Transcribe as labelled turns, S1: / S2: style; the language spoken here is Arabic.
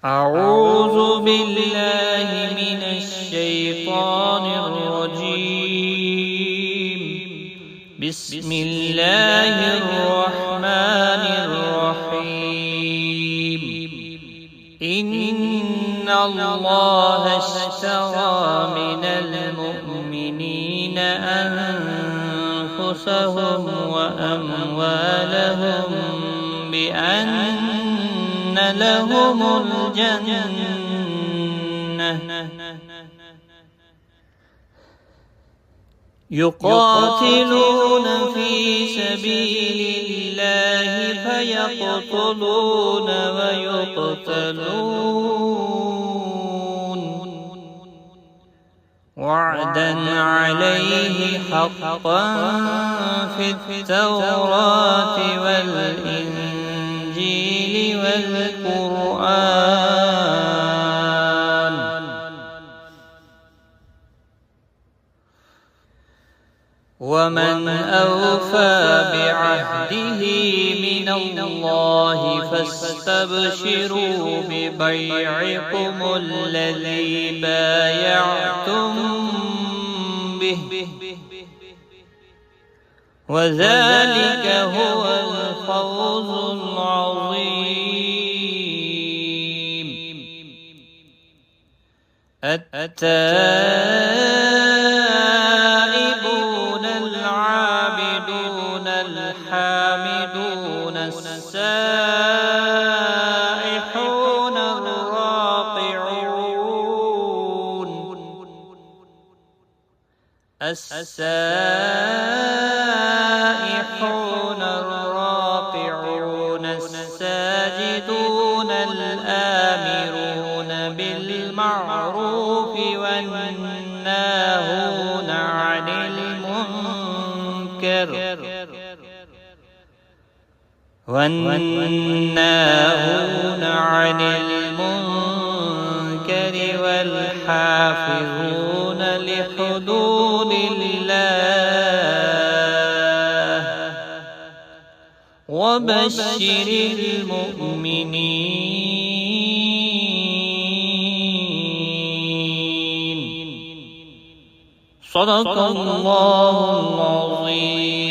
S1: أعوذ بالله من الشيطان الرجيم. بسم الله الرحمن الرحيم. إن الله اشترى من المؤمنين أنفسهم وأموالهم بأن لهم الجنة يقاتلون في سبيل الله فيقتلون ويقتلون وعدا عليه حقا في التوراة والإنجيل والقرآن. ومن أوفى بعهده من الله فاستبشروا ببيعكم الذي بايعتم به وذلك هو الفوز العظيم. التائبون العابدون الحامدون السائحون الراقعون الساجدون الآمرون بالمعروف والناهون عن المنكر والحافظون لحدود الله. وبشر المؤمنين. صدق الله العظيم.